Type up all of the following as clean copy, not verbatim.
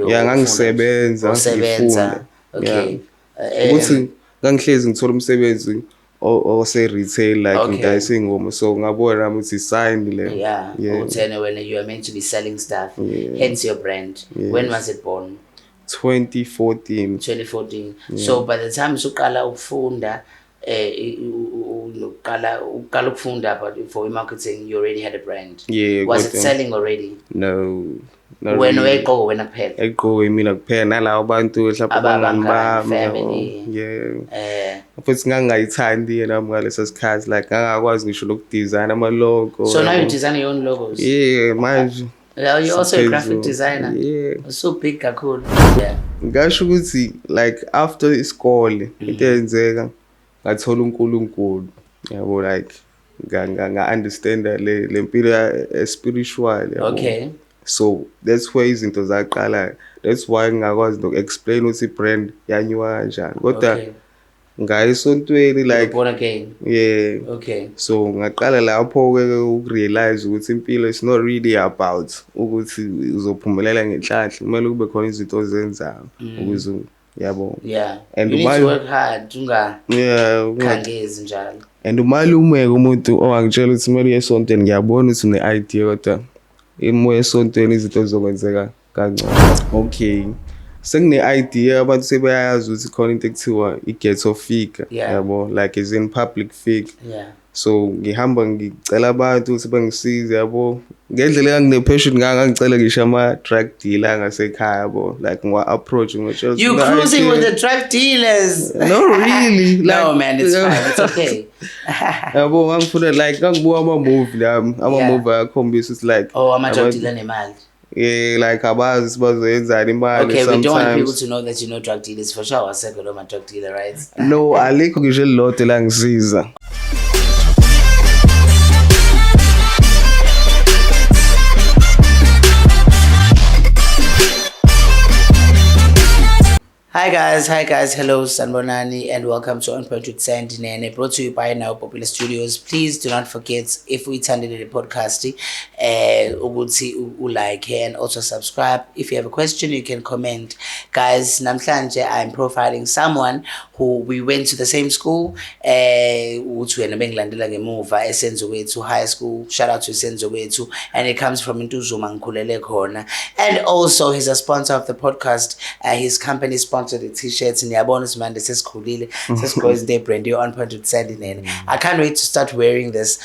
Yeah, ngangisebenza ngifunda. Okay. Ukuthi ngangihlezi ngithola umsebenzi ose-retail like ngidayisa ingoma, so ngabona nami ukuthi sign le. Yeah. When you are meant to be selling stuff, hence your brand. Yes. When was it born? 2014. 2014. Yeah. So by the time usuqala ukufunda uqala ukufunda but for marketing you already had a brand. Yeah. Was it selling already? No. Wena uyiqoko wena kuphela. Eqoko mina kuphela nalawo bantu mhlawumbe abangani bami. Yeah. Futhi ngangayithandi nami ngaleso sikhathi like ngangakwazi ngisho lokudesign ama logo. So now you design your own logos? Yeah, manje. You're also a graphic designer. Yeah. So big kakhulu. Yeah. Ngasho ukuthi like after isikole into eyenzeka ngathola uNkulunkulu. Yabo like nga understand le mpilo spiritual. Okay. So that's why izinto zaqala. That's why ngakwazi nokuexplain ukuthi brand yanyuka kanjani. Kodwa ngayisontweni like born again. Yeah. Okay. So ngaqala lapho ke ukurealize ukuthi impilo is not really about ukuthi uzophumelela ngenhlanhla, kumele kube khona izinto ozenzayo ukuze yabo. Yeah. And you need to work hard khangezi njalo. And umalume umuntu owangitshela ukuthi kumele uyesontweni, ngiyabona ukuthi une-idea kodwa imoya esontweni izinto zizokwenzeka kancane. Okay. Sengine-idea abantu sebayazi ukuthi khona into ekuthiwa i-ghetto figure, yabo, like is in public figure. Yeah. So ngihamba ngicela abantu ukuthi bangisize, yabo, ngendlela engine-passion ngangicela ngisho ama-drug dealer ngasekhaya, yabo, like ngiwa-approach ngitshela you cruising with the drug dealers? No, really. Like, no man, it's fine, it's okay. Yabo, ngangifuna like ngangibuka ama-movie ama-movie akhombisa ukuthi like ama-drug dealer nemali. Yeah, like abazi bazoyenzani imali. Okay, sometimes. We don't want people to know that you know drug dealers for sure. Wasekho lo drug dealer, right? No, alikho ngisho elilodwa la ngisiza. Hi guys, hello, Sanbonani, and welcome to On Point with Sandinene, brought to you by Now Popular Studios. Please do not forget, if we turned the podcast, like and also subscribe. If you have a question, you can comment. Guys, namhlanje I'm profiling someone who we went to the same school, to high school. Shout out to Senzowetu, and it comes from Ntuzuma Nkulele Khona. And also he's a sponsor of the podcast. His company sponsored the t-shirts and bonus man. This is Kulile. This goes their brand. You're On Point with Sandinene. I can't wait to start wearing this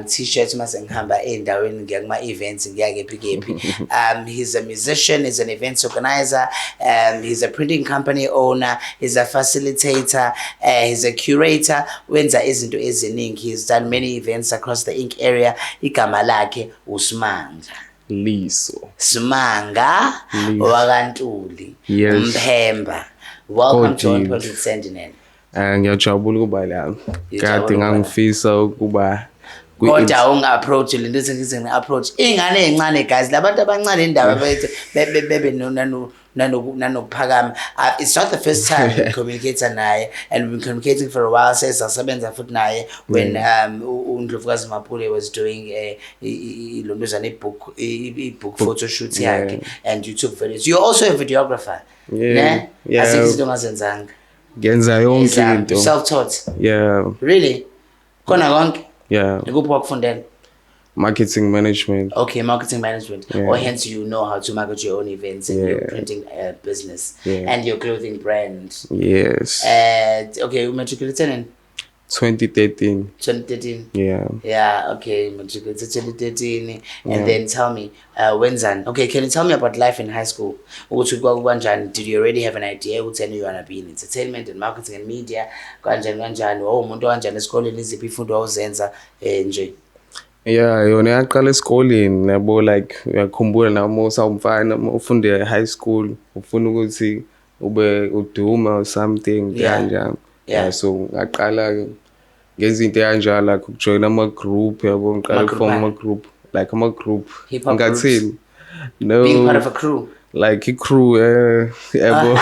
t-shirts. Masengihamba endaweni ngiyakuma events ngiyake. He's a musician, he's an events organizer, he's a printing company owner, he's a facilitator, he's a curator. Wenza izinto eziningi. He's done many events across the Ink area. Igama lakhe uSmanga Liso Smanga wakantuli. Yes. Mphemba. Welcome to On Point with Sandinene. Ngiyajabula ukuba la. Kade ngangifisa ukuba kodwa unga-approach le nto sengize approach ingane ezincane guys, labantu abancane indaba bebe nanokuphakama. It's not the first time we communicate naye, and we've been communicating for a while. Says asebenza futhi naye when uNdlovukazi Mapule was doing ilondozana book photo shoot yakhe, and you took videos. You're also a videographer. Yeah. Asikho izinto ongazenzanga. Ngenza yonke into. Self-taught. Yeah. Really? Khona konke? Yeah. Ikuphi wakufundela? Marketing management. Okay, marketing management. Yeah. Or hence you know how to market your own events and your printing business and your clothing brand. Yes. Okay, you matriculated in 2013. 2013. Yeah. Yeah. Okay, matriculated 2013. And then tell me, when's okay? Can you tell me about life in high school? Did you already have an idea? Who tell you wanna be in entertainment and marketing and media? Kanjani? Oh, umuntu kanjani esikoleni iziphi ifundo awuzenza nje? Yeah, yona yaqala esikoleni yabo, like uyakhumbula nami usawumfana ufunde high school ufuna ukuthi ube uduma or something kanjani. Yeah, so ngaqala ngenza into kanjalo, like ukujoin ama group, yabo, ngiqala form ama group, like ama group ngathini. No, being part of a crew, like a crew, yabo.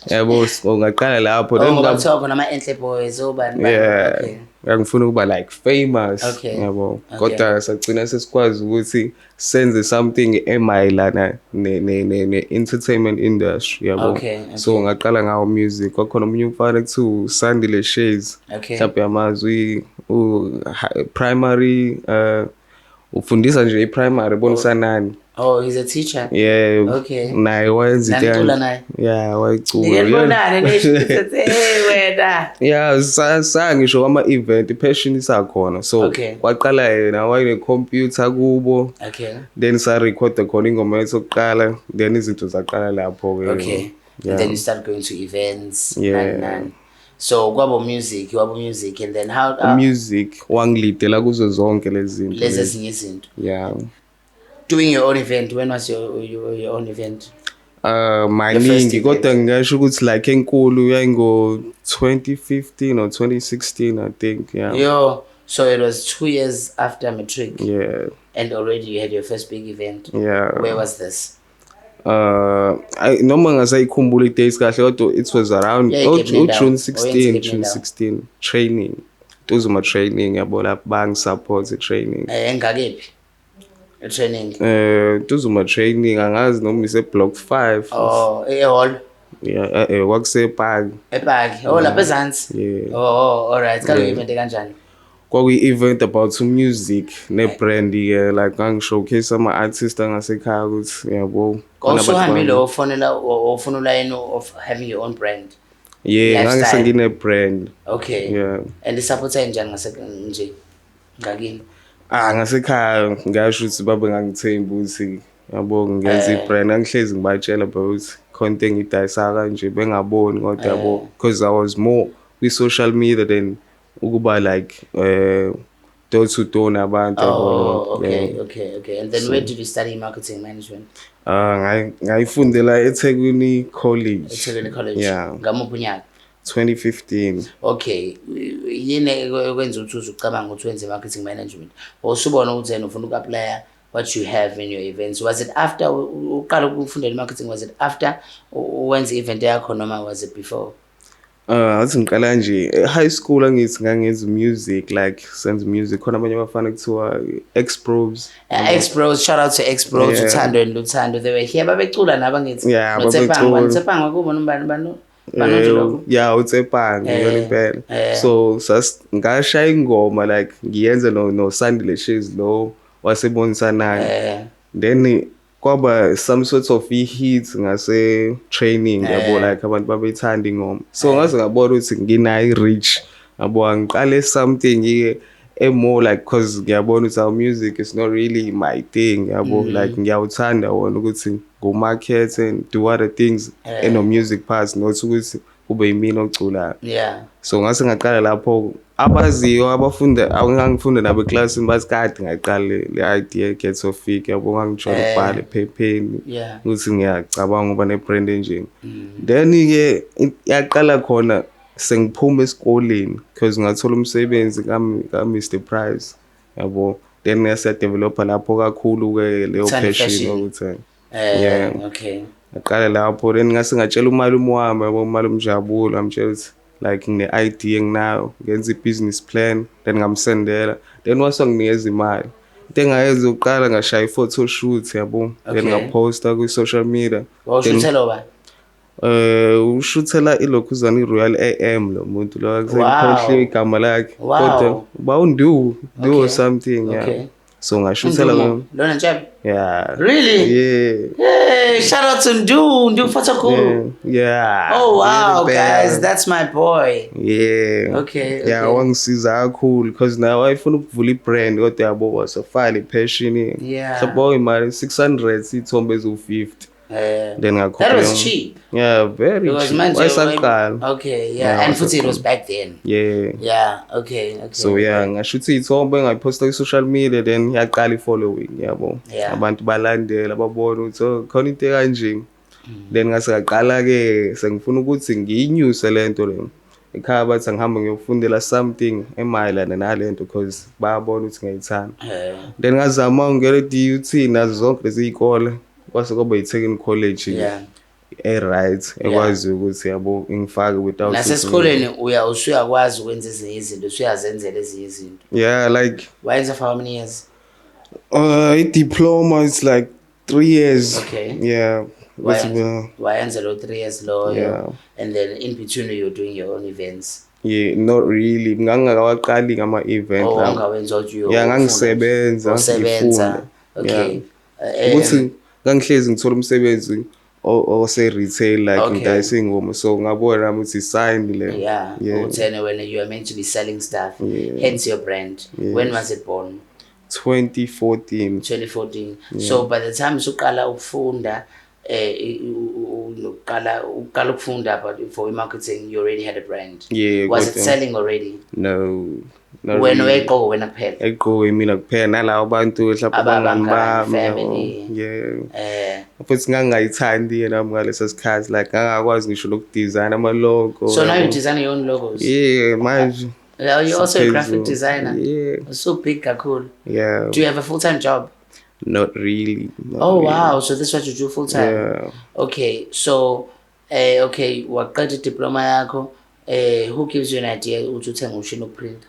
Yabo, ngaqala lapho then ngabuthola khona ama Enhle Boys obani. Yeah. Okay. ngangifuna ukuba like famous Okay. yabo Okay. kodwa sagcina sesikwazi ukuthi senze something emayelana ne-entertainment industry yabo Okay, so okay. ngaqala ngawo music kwakhona omunye umfana ekuthiwa uSandile Shades Okay. mhlawumbe yamazwi primary ufundisa nje i-primary bonisana Oh, he's a teacher. yeah Okay. naye wayenza into Nanicula yakhe. naye? Yeah wayicula Nibonane nisho hey wena. yeah sangisho kwama-event i-passion isakhona so Okay. kwaqala yena wayene-computer kubo Okay. then sarekhoda khona ingoma yethu yokuqala then izinto zaqala lapho-ke Okay. Yeah. And then you start going to events. Yeah. Nani. So kwabo music and then how music wangilidela kuzo zonke lezi zinto lezi lezi. ezinye izinto. Yeah Doing your own event, when was your own event? maningi event. kodwa ngingasho ukuthi like enkulu yayingo 2015 or 2016 I think yeah So it was 2 years after matric. yeah And already you had your first big event. yeah Where was this? noma ngasayikhumbula i-dates kahle kodwa it was around Yeah, you gave me June down. 16 Oyenze June down. 16 training tuzuma training yabo lapho bangisupport training Engakephi? Training. tuzuma training angazi noma ise block 5 Oh, ehall. yeah kwakusepark Epaki. Oh, lapha ezansi. yeah Oh, all right. Kalo Yeah. event kanjani? kwakuyi-event about music ne-brand-ke like ngangishowcase ama-artist angasekhaya ukuthi yabo Also hambile ofonela ofuna ulayini of having your own brand. yeah Lifestyle. ngangisengine-brand Okay. yeah And isupporta njani nje ngakini? ngasekhaya ngasho ukuthi babe ngangithemba ukuthi yabo ngenza i-brand ngangihlezi ngibatshela ukuthi khona into engiyidayisa kanje bengaboni kodwa yabo because I was more kwi-social media than ukuba like door to door nabantu yabo. Okay. And then where did you study marketing management? ngayifundela eThekwini College eThekwini College. Yeah. Ngamuphi unyaka? 2015 Okay. Yini ekwenza ukuthi uzucabanga ukuthi wenze marketing management? Usubona ukuthi yena ufuna uku-apply what you have in your events. Was it after uqala ukufundela marketing, was it after wenza event yakho noma was it before? athi ngiqala nje high school angithi ngangenza music like senze music khona abanye abafana kuthiwa X-Probes X-Bros, shout out to X-Bros, Yeah. Uthando and Luthando. They were here babecula nabangithi. Yeah, Notsepang, babecula. Tsepang kubo nombani banonje lokho. yeah uTsepang yona impela so ngashaya ingoma like ngiyenza no Sandile Shades lo wasebonisanayo then kwaba some sort of hits ngase training yabo like abantu babethanda ingoma so ngaze ngabona ukuthi nginayo i-reach yabo ngiqale something more like cause ngiyabona ukuthi our music is not really my thing yabo like ngiyawuthanda wona ukuthi go market and do other things no music parts not ukuthi kube yimina oculayo Yeah. so ngase ngaqala lapho abaziyo ngangifunda nabo eclassini basikade ngaqala le idea get so fake yabo ngangijwayele ukubhala ephepheni Yeah. ukuthi ngiyacabanga ukuba ne-brand enjeni then-ke yaqala khona sengiphuma esikoleni because ngathola umsebenzi ka-Mr Price yabo then ngasiyadevelopha lapho kakhulu-ke leyo passion ukuthi Yeah. Okay. ngaqala lapho then ngase ngatshela umalume wami yabo umalume Jabulo ngamtshela ukuthi like ngine-idea enginayo ngenza i-business plan then ngamsendela then wasanginikeza imali into engayenza uqala ngashaya i-photo shoot yabo then ngaposta kwi-social media Wawushuthela ba? ushuthela ilokhuzana i-Royal AM lo muntu lo Wow. akukhohliwe igama lakhe Wow. kodwa bawundu do Okay. something yeah Okay. so ngashuthela Lona Nchabi? yeah Really? yeah Hey, shout out to Ndu Photocol. yeah Oh wow, Yeah, guys, that's my boy. yeah Okay. yeah wangisiza kakhulu because nawe wayefuna ukuvula i-brand kodwa yabo wasafile i-passion Yeah. mhlawumbe imali 600 ithombe eziwu-50 then That ngakhokha was cheap. yeah very Because cheap manje wayesaqala okay, yeah, Yeah, and futhi it wasaqala. was back then. yeah Yeah, okay. so yeah ngashutha iy'thombe ngayiphosta kwi-social media then yaqala i-following yabo Yeah. abantu balandela babona ukuthi khona into ekanje then ngase ngaqala-ke sengifuna ukuthi ngiyinyuse le nto le ekhaya bathi angihambe ngiyofundela something emayelana nale nto because bayabona ukuthi ngiyayithanda then ngazama ungena e-DUT nazo zonke lezi iy'kole kwase kwaba yiThekwini College Yeah. right ekwazi ukuthi yabo ngifake without nasesikoleni usuyakwazi ukwenza ezinye izinto usuyazenzela ezinye izinto. Yeah, like wayenza for how many years? Diploma is like 3 years. Okay. Yeah. Wayenza lo 3 years loyo. Yeah. And then in between you're doing your own events. Yeah, not really. Ngangawaqali ngama event. Ungawenza uthi yeah, ngangisebenza ngifunda. Okay. Ukuthi ngangihlezi ngithola umsebenzi ose retail like ngidayisa ingoma so ngabona ukuthi sign le. Yeah. When you are meant to be selling stuff. Hence your brand. Yes. When was it born? 2014. 2014. Yeah. So by the time uqala ukufunda uqala ukufunda but for marketing you already had a brand. Yeah. Was it selling already? No. Wena wayiqoko wena kuphela. Ayiqoko mina kuphela nalawo abantu ehlapha family. Yeah. Futhi ngangayithandi nami ngaleso sikhathi like ngangakwazi ngisho lokudesign ama logo. So now you design your own logos? Yeah, manje. You're also a graphic designer? Yeah. So big, cool. Yeah. Do you have a full-time job? Not really. Wow. So this is what you do full-time? Yeah. Okay. So, okay, waqeda diploma yakho. Who gives you an idea ukuthi uthenge umshini wokuprint?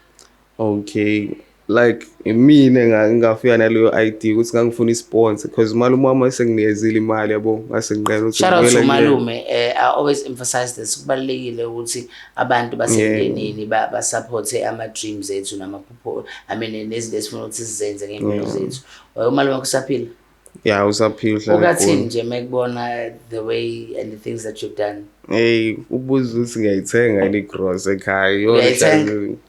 Okay. Like mina ngafika naleyo idea ukuthi ngangifuna isponsor because malume senginikezile imali yabo ngase ngiqela ukuthi shout out to malume. I always emphasize this kubalekile ukuthi abantu basemndenini ba support ama dreams ethu namaphupho nezinto esifuna ukuthi sizenze ngempilo zethu. Umalume kusaphila? Yeah, usaphila. Ukathini nje mekubona the way and the things that you've done? Hey, ubuza ukuthi ngiyayithenga ini gross ekhaya.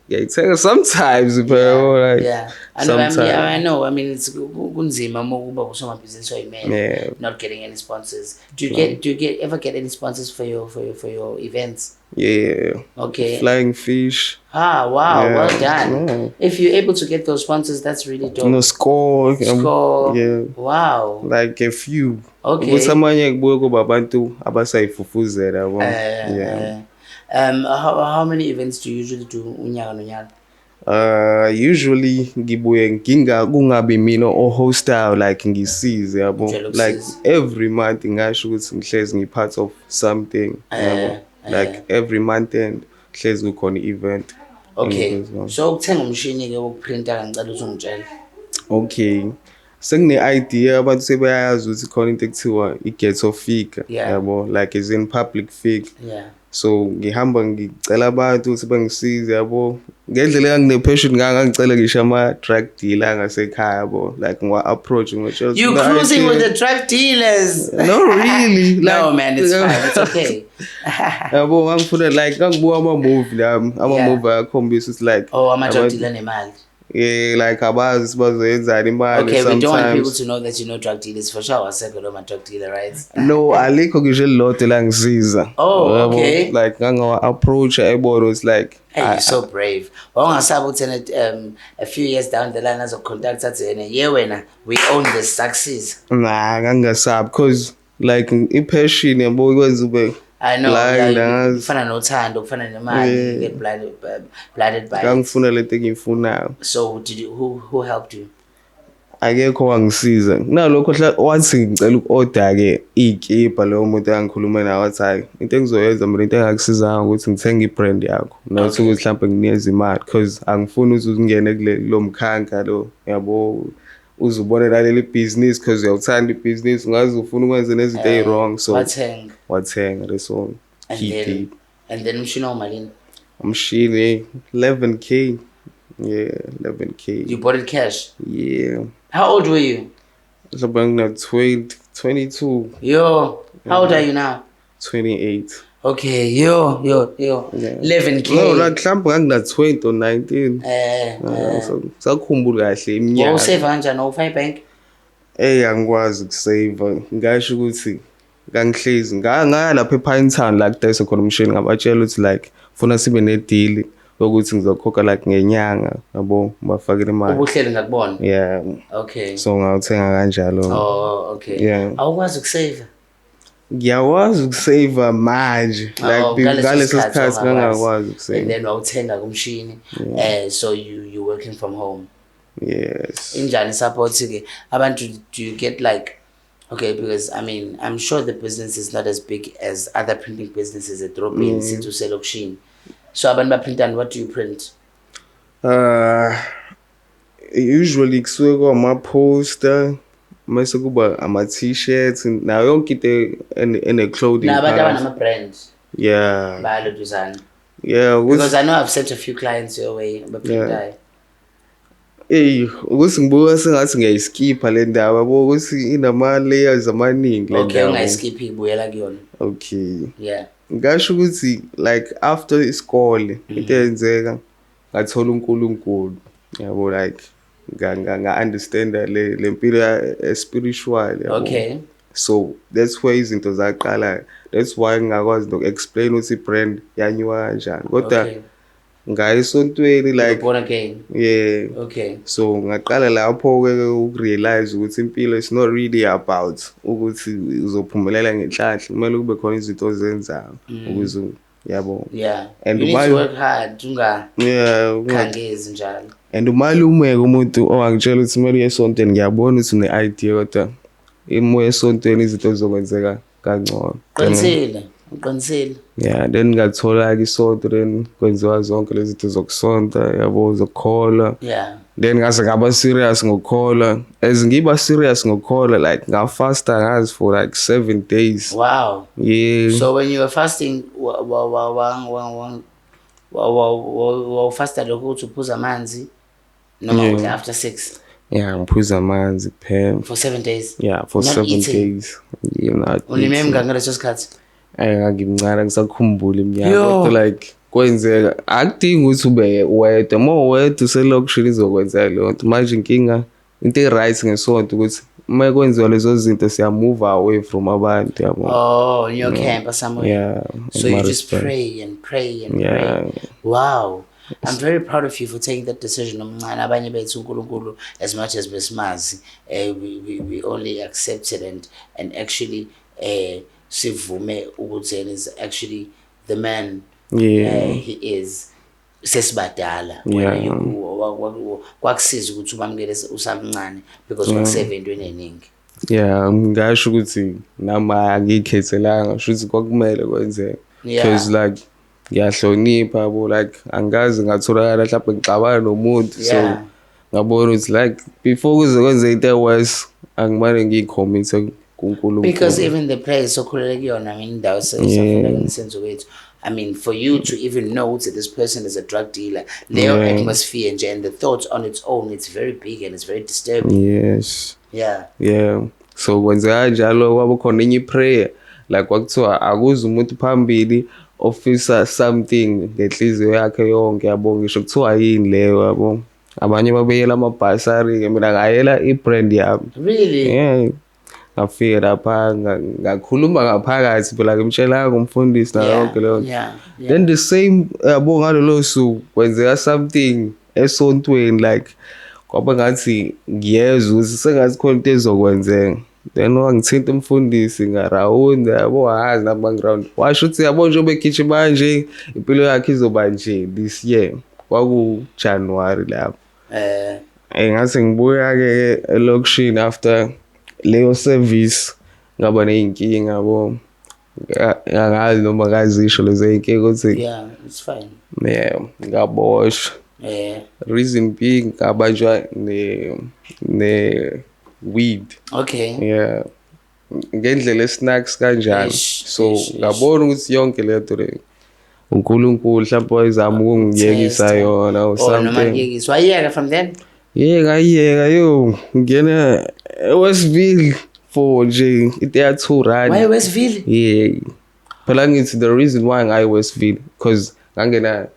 Ngiyayithenga sometimes but yeah. I know. I mean it's kunzima mokuba usomabhizinisi oyimele not getting any sponsors. Do you ever get any sponsors for your events? Yeah. Okay. Flying Fish. Ah, wow. Yeah. Well done. Yeah. If you're able to get those sponsors, that's really dope. No, Score. Yeah. Wow. Like a few. Okay. Kusamanye kubuye kuba abantu abasayifufuzela yabo. Yeah. How many events do you usually do unyaka nonyaka? Usually ngibuye kungabi mina hostayo like ngisize yabo. Like every month ngasho ukuthi ngihlezi ngipart of something yabo. Like every month end hlezi kukhona event. Okay. So ukuthenga umshini ke wokuprinta kancane ukuthi ungitshele. Okay. Sengine idea abantu sebayazi ukuthi khona into ekuthiwa i-ghetto figure yabo like is in public figure. Yeah. So ngihamba ngicela abantu ukuthi bangisize yabo ngendlela engine-passion ngangicela ngisho ama drug dealer ngasekhaya yabo like approach ngoba you cruising with the drug dealers. No really. No man, it's fine. It's okay. Yabo ngangifuna like ngangibuka ama movie akhombisa ukuthi like ama drug dealer nemali. Yeah, like abazi bazoyenzani imali okay, sometimes. We don't want people to know that you know drug dealers for sure. Wasekho lo drug dealer, right? No, alikho ngisho lilodwa la ngisiza. Oh, okay. Like nganga approach ebona it's like hey, you're so brave. Wangasabi ukuthi a few years down the line as a contact at yeah wena we own this success. Nah, ngangasabi because like i-passion yabo ikwenza ube I know, kufana nothando, kufana nemali, get blinded by it. Ngangifuna lento engiyifunayo. So who helped you? Akekho wangisiza. Nalokho wathi ngicela uku-order ke ikipa leyo muntu angikhuluma naye wathi into engizoyenza mina into engakusiza ukuthi ngithenge ibrand yakho. Nokuthi ukuthi mhlawumbe nginikeze imali because angifuni ukuthi ungene lo mkhanka lo yabo uzubona laleli business because uyawuthanda ibusiness ungaze ufuna ukwenza nezinto wrong so wathenga leso key and then umshini omalini umshini 11k. Yeah, 11k. You bought it cash? Yeah. How old were you? About 22. Yo, how old are you now? 28. Okay, yo. Yeah. 11k. No, like mhlawumbe ngangina 20 or 19. So sakhumbula kahle iminyaka. Wawusave kanjani ufake bank? Angikwazi ukusave. Ngasho ukuthi ngangihlezi ngaya lapha ePinetown la kudayisa khona umshini ngabatshela ukuthi like ufuna sibe ne deal ukuthi ngizokhokha like ngenyanga yabo bafakele imali. Ubuhleli ngakubona? Yeah. Okay. So ngawuthenga kanjalo. Oh, okay. Yeah. Awukwazi ukusave? Ngiyakwazi ukusave manje like ngaleso sikhathi ngangakwazi ukusave. And then wawuthenga kumshini. So you working from home? Yes. Injani support ke abantu do you get like Okay, because I mean, I'm sure the business is not as big as other printing businesses at Robin, Situ Selokshini. So abantu baprintani, what do you print? Usually kusuke kwama-poster mase kuba ama-t-shirts nayo yonke into ene-clothing Nabantu part. abanama-brand Yeah. bayaluduzana. Yeah, Because I know I've sent a few clients your way, baprintayo. ukuthi ngibuka sengathi ngiyayiskipha le ndaba yabo ukuthi inama-layers amaningi le Okay, ndaba. ungayiskiphi ibuyela kuyona. Okay. Yeah. Ngasho ukuthi like after isikole into eyenzeka ngathola uNkulunkulu yabo like nga-understanda le mpilo spiritual yabo. Okay. So that's where izinto zaqala. That's why ngakwazi noku-explain ukuthi i-brand yanyuka kanjani kodwa Okay. ngaye esontweni You were like born again. yeah. Okay. So ngaqala lapho-ke ukurealize ukuthi impilo is not really about ukuthi uzophumelela ngenhlanhla kumele kube khona izinto ozenzayo ukuze yabo. Yeah. And you need while- to work hard, Yeah, ungakhangezi njalo. and umalume-ke umuntu owangitshela ukuthi kumele uye esontweni ngiyabona ukuthi une-idea kodwa imoya esontweni izinto zizokwenzeka kangcono. Uqinisile. Yeah, then ngathola-ke isonto then kwenziwa zonke lezi zinto zokusonta yabo zokukholwa. Yeah. Then ngase ngaba serious ngokukholwa. As ngiba serious ngokukholwa like ngafasta ngazi for like 7 days. Wow. Yeah. So when you were fasting, wawufasta lokho ukuthi uphuza amanzi noma udla after 6 Yeah, ngiphuza amanzi kuphela. for 7 days. Yeah, for Not 7 eating. days. Yeah, not Unime eating. mngaki ngaleso sikhathi? Ngimncane ngisakhumbula iminyaka Yo. kodwa like kwenzeka akudingi ukuthi ube wedwa wedwa uselokishini izokwenzeka leyo nto manje inkinga into e-right ngesonto ukuthi uma kwenziwa lezo zinto siya-move away from abantu yabo. Oh, in your camp or somewhere. Yeah. So you just pray and pray and Yeah. pray. Wow. I'm very proud of you for taking that decision. Omncane abanye bethu uNkulunkulu as much as besimazi, we only accepted and actually sivume ukuthi is actually the man Yeah. he is sesibadala. Yeah. Kwakusiza ukuthi ubamukele usamncane because kwakuseve entweni eningi. Yeah, ngasho ukuthi nama ngikhethelanga shuthi kwakumele kwenzeke. Yeah. Because like ngiyahlonipha yabo like angazi ngatholakala mhlawumbe ngixabana nomuntu so Yeah. ngabona ukuthi like before kuze kwenze into e-worse angimane ngiyikhomithe kuNkulunkulu. Because even the place okhulele kuyona, I mean, indawo sesafunda ngesenzo kwethu. I mean, for you to even know that this person is a drug dealer, their atmosphere and the thoughts on its own, it's very big and it's very disturbing. Yes. Yeah. Yeah. So kwenzeka kanjalo kwaba khona enye prayer like kwakuthiwa akuze umuntu phambili ofisa something ngenhliziyo yakhe yonke yabo ngisho kuthiwa yini leyo yabo. Abanye babeyela amabhasari mina ngayela i-brand yami. Really? Yeah. Ngafika lapha ngakhuluma ngaphakathi phela ngimtshelanga umfundisi na yonke leyo nto. Yeah. Then the same yabo ngalolo suku kwenzeka something esontweni like kwaba ngathi ngiyezwa ukuthi sengathi khona into ezokwenzeka. Then wangithinta umfundisi ngarawunda yabo hazi na background. Washo ukuthi yabo njengoba egijima manje impilo yakhe izoba nje this year. Kwaku January lapho. Ngase ngibuya-ke elokishini after leyo service ngaba ney'nkinga yabo. Angazi noma ngazisho lezo y'nkinga ukuthi Yeah, it's fine. yeah ngaboshwa. Reason being ngabanjwa ne-weed. Okay. Yeah. Ngendlela snacks kanjani. Ish, So ish. ngabona ukuthi yonke lento le uNkulunkulu mhlawumbe wayezama ukungiyekisa Test. yona or Oh, noma something. ngiyekisa. Wayeka from then? Yeah, ngayiyeka yo ngena eWestville for nje into ya-2 rand. Why Westville? Yeah. Phela ngithi the reason why ngayi Westville because ngangena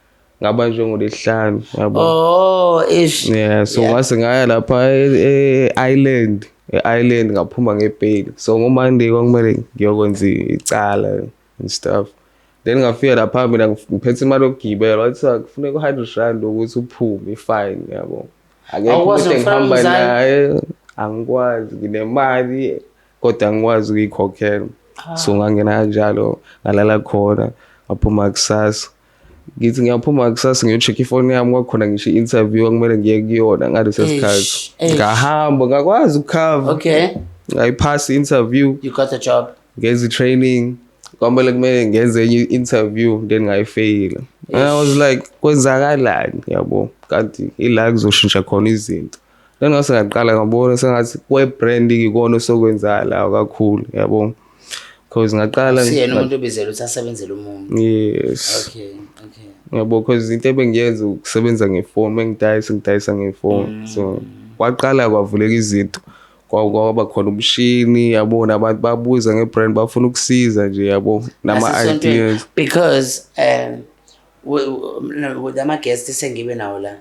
ngabanjwe ngolesihlanu yabo. Oh, ish. Yeah, so ngase ngaya lapha e-Island ngaphuma ngebail. So ngoMonday kwakumele ngiyokwenza icala and stuff. Then ngafika lapha mina ngiphethe imali yokugibela wathi kufuneka u100 ukuthi uphume ifine yabo. Awukwazi ngihamba ukufaka umzali? naye angikwazi nginemali kodwa angikwazi ukuyikhokhela. So ngangena kanjalo ngalala khona ngaphuma kusasa. Ngithi ngiyaphuma kusasa ngiyo-check ifoni yami kwakhona ngisho i-interview okumele ngiye kuyona ngaleso sikhathi. Ngahamba ngakwazi ukukhava. Okay. ngayiphasa i-interview, You got the job. ngenza i-training, kwamele kumele ngenze enye i-interview then ngayifeyila. And I was like, kwenzakalani yabo, kanti ila kuzoshintsha khona izinto. Then ngase ngaqala ngabona sengathi kwe-branding ikona osokwenzala kakhulu yabo, because ngaqala Siyena umuntu obizela ukuthi asebenzele umuntu. yes Okay. yabo, because into ebengiyenza ukusebenza ngefoni, ngidayisa ngefoni. So kwaqala kwavuleka izinto, kwaba khona umshini yabo, nabantu babuza ngebrand bafuna ukusiza nje yabo, nama-ideas. Because with ama-guest esengibe nawo la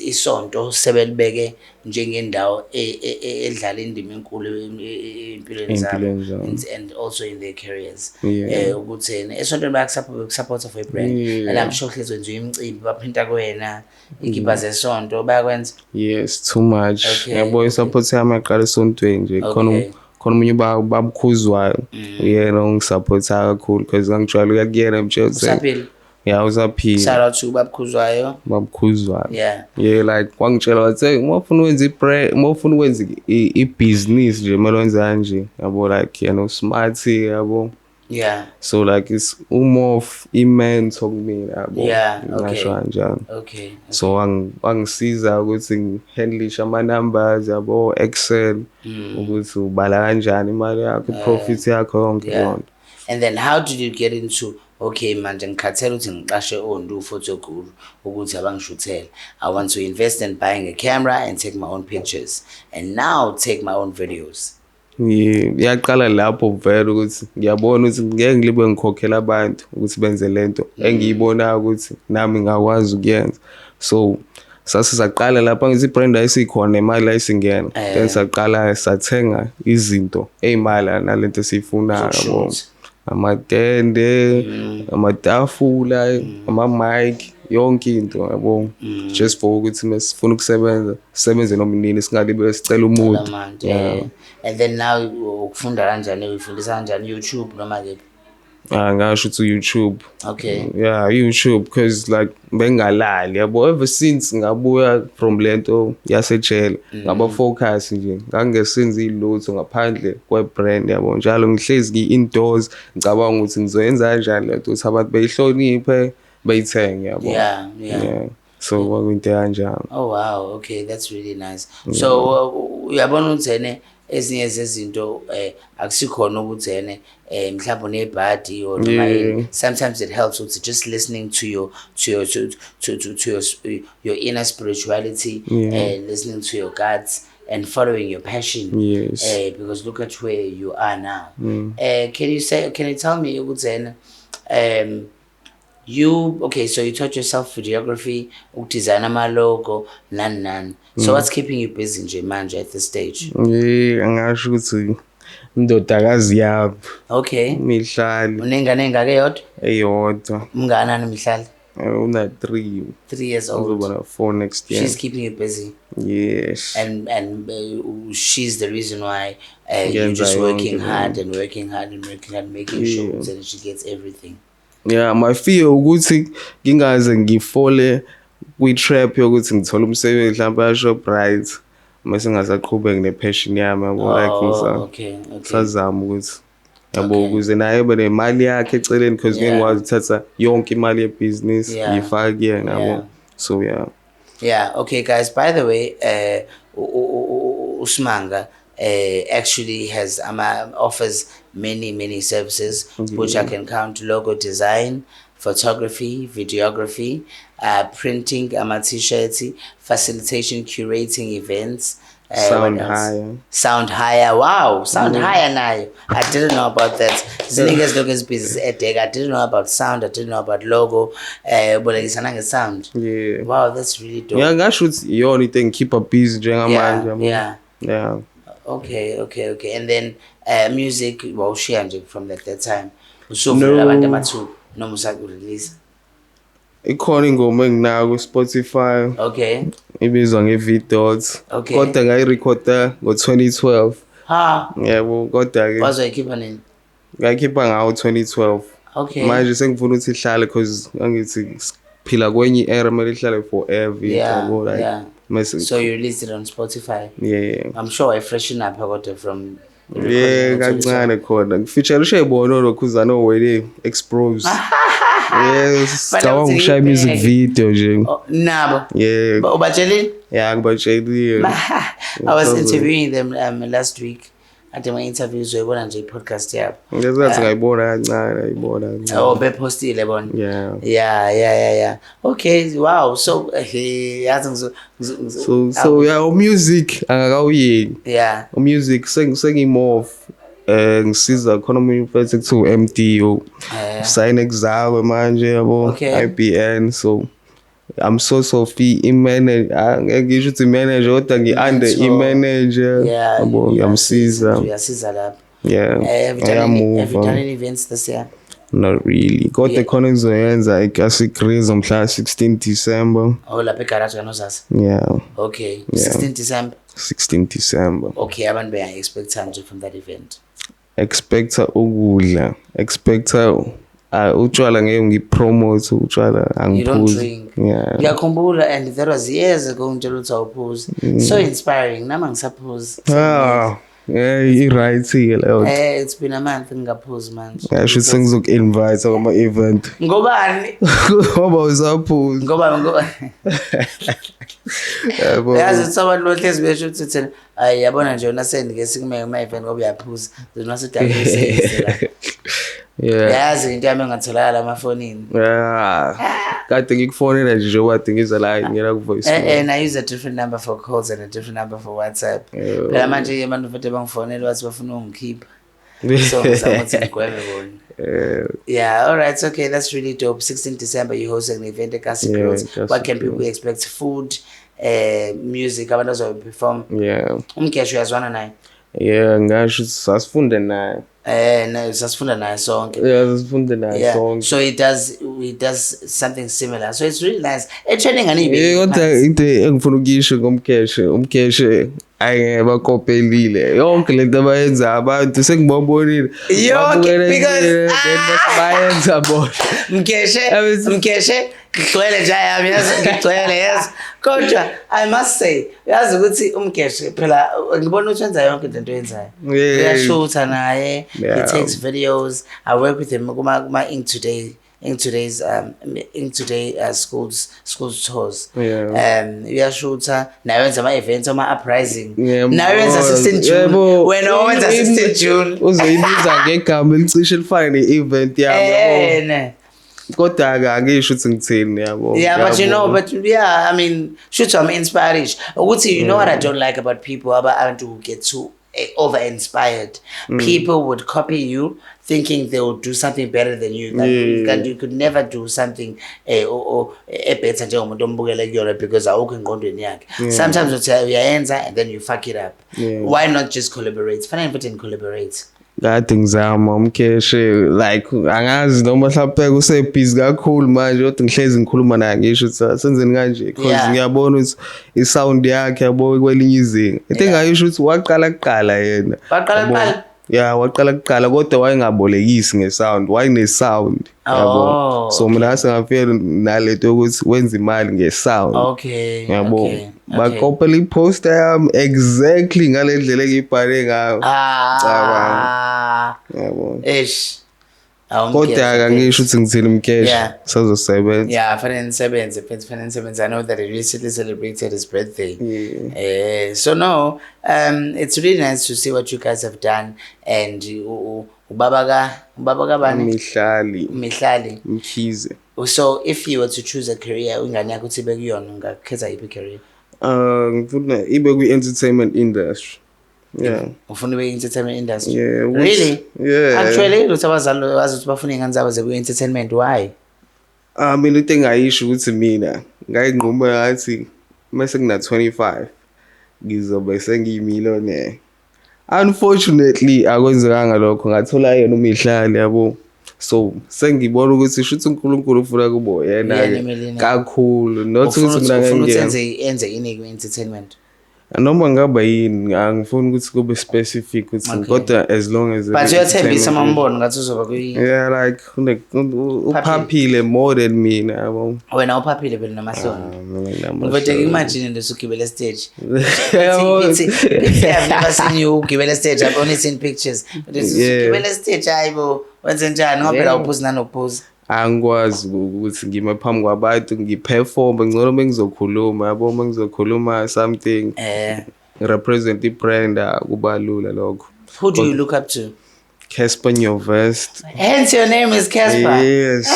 isonto sebelibeke njengendawo edlala indima enkulu empilweni zabo and also in their careers. Ukuthi esontweni bayakusupporta for i-brand, and I'm sure hlezi wenziwa imicimbi baprinta kuwena igiba zesonto bayakwenza. Yes, too much yabo. I-support yami yaqala esontweni nje, khona omunye babukhuzwayo uyena ongisupporta kakhulu, because ngangijwayele ukuya kuyena Usaphila? Yeah, usaphila. Shout out to Babukhuzwayo. Yeah, like wangitshela wathi uma ufuna ukwenza i-brand, uma ufuna ukwenza i-business nje kumele wenze kanje yabo, like yena smart yabo. So like it's more of i-mentor kumina yabo. Ngasho kanjalo. So wangisiza ukuthi ngihandlishe ama-numbers yabo, Excel, ukuthi ubala kanjani imali yakho, i-profit yakho, yonke yonke. And then how did you get into, okay manje ngikhathele ukuthi ngiqashe ondu photoguru ukuthi abangishuthele, I want to invest in buying a camera and take my own pictures and now take my own videos? Yaqala lapho vele ukuthi ngiyabona ukuthi ngeke ngilibe ngikhokhela abantu ukuthi benze lento engiyibona ukuthi nami ngakwazi ukuyenza. So sasaqala lapha ngithi brand ayisikhona imali ayisingena, then saqala sathenga izinto ezimala nalento esiyifunayo yabo, amatende, amatafula, ama-mic, yonke into yabo, just for ukuthi mesifuna ukusebenza sisebenze nomnini singalibe sicela umuntu. And then now ukufunda kanjani, uyifundisa kanjani, YouTube noma ke? Ngasho ukuthi YouTube. YouTube, because like bengalali yabo, ever since ngabuya from lento yasejele ngaba focus nje, ngangesenza ilutho ngaphandle kwe-brand yabo, njalo ngihlezi ki-indoors ngicabanga ukuthi ngizoyenza kanjani lento ukuthi abantu beyihloniphe beyithenge yabo. So kwakuyinto kanjalo. Oh wow, okay, that's really nice. So uyabona ukuthi ezinye zezinto akusikhona ukuthi mhlawumbe unebhadi or sometimes it helps with just listening to your inner spirituality, listening to your guts and following your passion. Because look at where you are now. Can you tell me ukuthi so you taught yourself videography, design ama logo, none. So what's keeping you busy nje manje at this stage? Angasho ukuthi indodakazi yabo. Mihlali. Unengane engake yodwa? Eyodwa. Mnganani Mihlali? Una 3 years old. Uzoba 4 next year. She's keeping you busy. Yes. And she's the reason why you're just working hard and making sure that she gets everything. My fear ukuthi ngingaze ngifole kwi-trap yokuthi ngithola umsebenzi mhlawumbe ya-Shoprite mase ngasaqhubeki ne-passion yami yabo, like ngisazama ukuthi yabo ukuze naye ebe nemali yakhe eceleni, because ngeke ngikwazi ukuthatha yonke imali yebhizinisi ngiyifake kuyena yabo. So okay guys, by the way, Usmanga actually has offers many services, which I can count: logo design, photography, videography, printing, t-shirts, facilitation, curating events, Sound higher. Wow, Sound higher now. I didn't know about that. This niggas look as busy at deck. I didn't know about sound. I didn't know about logo. But it's another sound. Wow, that's really dope. I should the only thing keep up busy. Yeah. Okay. And then music. Well, she from that time. So no music release. Ikhona ingoma enginayo ku Spotify. Ibizwa nge-V-Dots. Kodwa ngayirekhoda ngo-2012. Yebo, kodwa ke wazoyikhipha nini? Ngayikhipha ngawo 2012. Manje sengifuna ukuthi ihlale because angithi phila kwenye era mele ihlale forever yabo like yeah. mase So you released it on Spotify. yeah I'm sure I freshen up about it from the yeah recording. kancane khona feature ushayibona lokhuzana owele expose yes Fanele ngicabanga ukuthi ukushaya music ngiyibheke. video nje Oh, nabo. yeah Ubatshelile? yeah ngibatshelile I was interviewing them last week. Ade my interviews uyibona nje i-podcast yabo. ngezathi ngayibona kancane ayibona kancane Oh, bepostile bona. yeah Yeah. Okay, wow. So yazi so yeah music angakawuyeli yeah. music sengimove ngisiza khona umunye mfethu kuthiwa MDO sign exam manje yabo Okay. IBN so I'm sort of i-manager ngisho ukuthi manager kodwa ngi-under i-manager yabo ngiyamsiza uyasiza lapho. yeah Have you done any events this year? not really kodwa khona ngizoyenza ikasigraze mhla 16 December Oh, lapha egarage kaNosasa. yeah Okay. Yeah. 16 December. 16 December Okay, abantu beya-expect nje from that event. expecta ukudla expecta utshwala ngeke ngipromote utshwala You don't angiphuzi drink. yeah Ngiyakhumbula and that was years ago ngitshela ukuthi awuphuzi. So inspiring. Nama ngisaphuzi. yeah i-right leyo It's been a month ngingaphuzi manje. ngisho sengizoku-invite kwama event Ngobani? ngoba usaphuzi Ngoba yabo yazi ukuthi abantu lohlezi besho ukuthi thina ayi yabona nje wona sendike sikumeke ama-event ngoba uyaphuza zona sidakisela yeah yazi into yami engatholakala amafonini kade ngikufonela nje njengoba ngiza la ngiyela ku-voice and I use a different number for calls and a different number for WhatsApp phela manje abantu futhi bangifonela bathi bafuna ungikhipha so ngizama ukuthi ngigweme bona. Yeah, all right. Okay, that's really dope. 16 December, you're hosting an event at Kasi Girls. What can people expect? Food, music, abantu bazoperform. yeah Umkesho uyazwana naye? yeah ngasho sasifunde naye No, sasifunda naye sonke. yeah sasifunde naye Yeah. sonke So he does something similar. So it's really nice. Training an kodwa into engifuna ukuyisho umkeshe ayebakopelile yonke lento abayenza abantu sengibabonile Yonke, because bayenza bona Mkeshe ngigcwele nje yami yazi ngigcwele yazi kodwa I must say yazi ukuthi Umkeshe phela ngibona ukuthi wenza yonke lento oyenzayo uyashutha naye he takes videos. I work with him kuma in today's schools tours. Uyashutha naye wenza ama-events ama-uprising naye wenza 16 June wena owenza 16 June uzoyibiza ngegama elicishe elifana ne-event yami kodwa-ke angisho ukuthi ngithini yabo yeah but you know I mean shoot I'm inspired ukuthi you know what I don't like about people abantu who get too over inspired. People would copy you thinking they would do something better than you. That you could never do something better njengomuntu ombukele kuyona because awukho engqondweni yakhe. Sometimes uyayenza and then you fuck it up. Why not just collaborate? Fanele futhi collaborate. kade ngizama umkeshe like angazi noma mhlawumbe usebhizi kakhulu manje kodwa ngihlezi ngikhuluma naye ngisho ukuthi senzeni kanje because ngiyabona ukuthi isound yakhe yabo kwelinye izinga into engayisho ukuthi waqala kuqala yena waqala kuqala kodwa wayengabolekisi ngesound wayenesound yabo so mina sengafela naleto ukuthi wenza imali ngesound yabo bakopela iposter yami exactly ngale ndlela engibhale ngayo yabo kodwa akangisho ukuthi ngithini Mkeshe sazosebenza fanele nisebenze I know that he recently celebrated his birthday so no it's really nice to see what you guys have done and ubaba ka bani Mihlali Mkhize. So if you were to choose a career ingane yakho uthi bekuyona ungakhetha yiphi career ngifuna ibe kwi-entertainment industry ufuna ibe entertainment industry really actually lutho abazali bazi ukuthi bafuna ingane zabo ze ku-entertainment why mina into engayisho ukuthi mina ngayinquma ngathi mase kuna 25 ngizobe sengiyimillionaire unfortunately akwenzekanga lokho ngathola yena uMihlali yabo so sengibona ukuthi shuthi uNkulunkulu ufuna kubo yena kakhulu not ukuthi mina ngeke enze ini ku-entertainment noma ngaba yini angifuni ukuthi kube specific ukuthi kodwa as long as but uyathembisa mambono ngathi uzoba kuyi yeah like uphaphile more than mina yabo wena uphaphile phela namahloni ngoba imagine nje ukugibela stage I've never seen you ugibela stage I've only seen pictures but ukugibela stage hayibo wenze njani ngoba phela uphuza nanophuza angikwazi ukuthi ngime phambi kwabantu ngiperform ngcono bengizokhuluma yabo bengizokhuluma something represent ibrand kuba lula lokho. Who do you look up to? Casper Nyovest. Hence your name is Casper. Yes.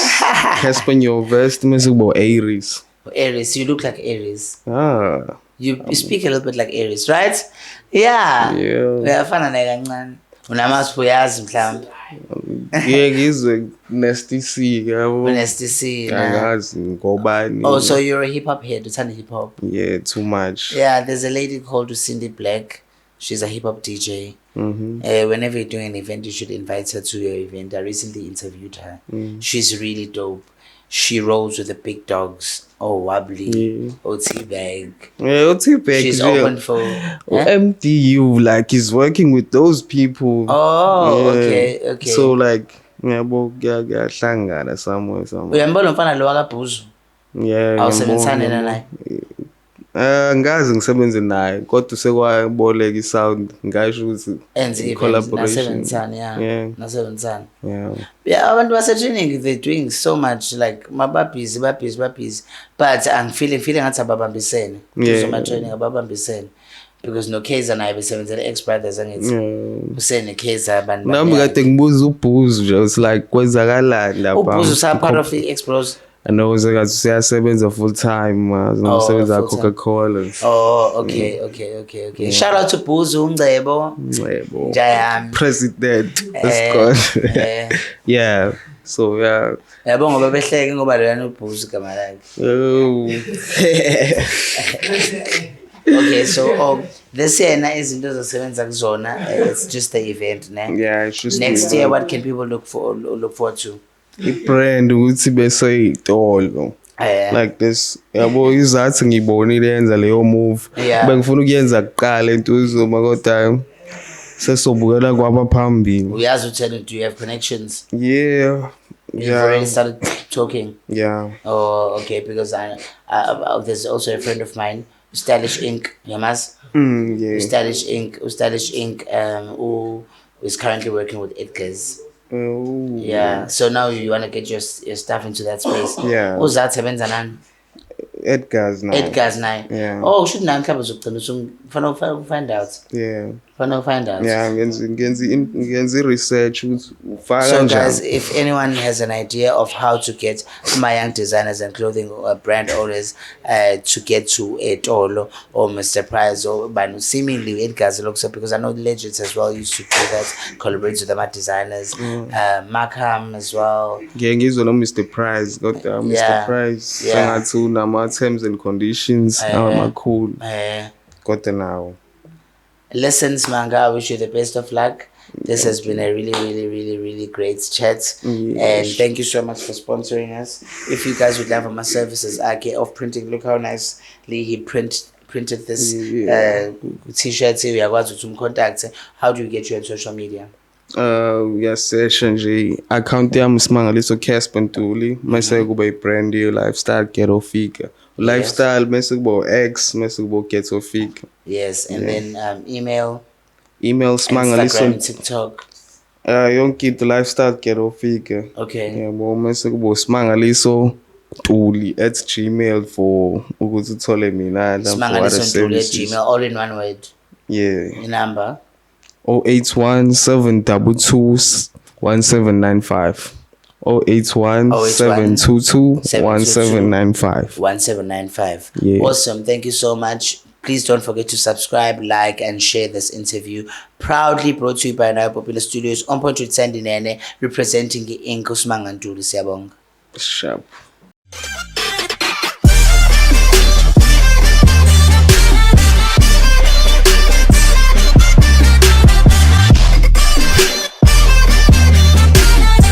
Casper Nyovest mase kuba Aries. Aries, you look like Aries. Ah. You speak a little bit like Aries, right? Yeah. Uyafana naye kancane. Unamasipho yazi mhlawumbe. Ngizwe Nasty C yabo. Nasty C. Angazi ngobani. Oh, so you're a hip hop head, uthanda hip hop? Yeah, too much. Yeah, there's a lady called Cindy Black. She's a hip hop DJ. Whenever you're doing an event, you should invite her to your event. I recently interviewed her. She's really dope. She rolls with the big dogs. Oh, Wobbly. Oh, T-Bag. Yeah, T-Bag. She's open for... MDU, like, he's working with those people. Oh, okay. So, like, hlangana somewhere. Uyambona mfana lo wakabhuzu? Yeah. Awusebenzisane naye? Ngazi ngisebenze naye kodwa sekwaboleka isound ngasho ukuthi enze collaboration nasebenzana yeah abantu base training they're doing so much like babhizi but I'm feeling ngathi ababambisene kusoma training ababambisene because no Kaizer naye besebenzela ex brothers angithi usene Kaizer abantu nami kade ngibuza ubhuzu nje it's like kwenzakalani lapha ubhuzu sa part of the ex bros. I know ngathi siyasebenza full time usebenza Coca-Cola. Oh, okay. Shout out to Bhuzu Ngcebo. Njayami. President. Yeah. So yeah. Yabo ngoba behleke ngoba lana uBhuzu igama lakhe. Okay, so this year izinto zosebenza kuzona it's just the event ne. Yeah, it's just next year what can people look forward to? Ibrand ukuthi bese itolo like this yabo izathi ngibonile yenza leyo move bengifuna ukuyenza kuqala entuzuma kodwa sesobukela kwabaphambili. Uyazi uthena do you have connections? You've already started talking. Oh, okay, because I there's also a friend of mine, Stylish Inc. Yamas. Stylish Inc. Who is currently working with Edgar's. Yeah, so now you want to get your stuff into that space. Who's that sebenza nani? Edgar's now. Yeah. Oh, should nani mhlawumbe uzogcina find out. Yeah. Find out. Yeah, ngenzi research ufaka so guys, if anyone has an idea of how to get my young designers and clothing brand owners to get to Etolo or Mr. Price or Banu, seemingly Edgar's looks up because I know the Legends as well used to do that, collaborate with them designers, Markham as well. Yeah, ngizwe no Mr. Price, got Mr. Price. Sengathi unama terms and conditions, cool. Got now. Lessons, Manga, I wish you the best of luck. This has been a really great chat. And thank you so much for sponsoring us. If you guys would love my services, Ake of printing, look how nicely he printed this t-shirt. We are going to contact. How do you get you on social media? Search nje account yami Simangaliso Casper Ntuli mase kuba ibrand yo lifestyle Ghetto Figure. Lifestyle mase kuba X mase kuba Ghetto Figure. Yes, and then email Simangaliso Instagram, TikTok. Yonke into lifestyle Ghetto Figure. Okay. Yabo mase kuba Simangaliso Ntuli @gmail for ukuthi uthole mina la Simangaliso Ntuli @gmail all in one word. Yeah. The number 081-722-1795 081-722-1795 Yeah. Awesome. Thank you so much. Please don't forget to subscribe, like, and share this interview. Proudly brought to you by Naya Popular Studios. On point with Sandy Nene, representing the Inko Simanga Ntuli. Siyabonga. Sharp.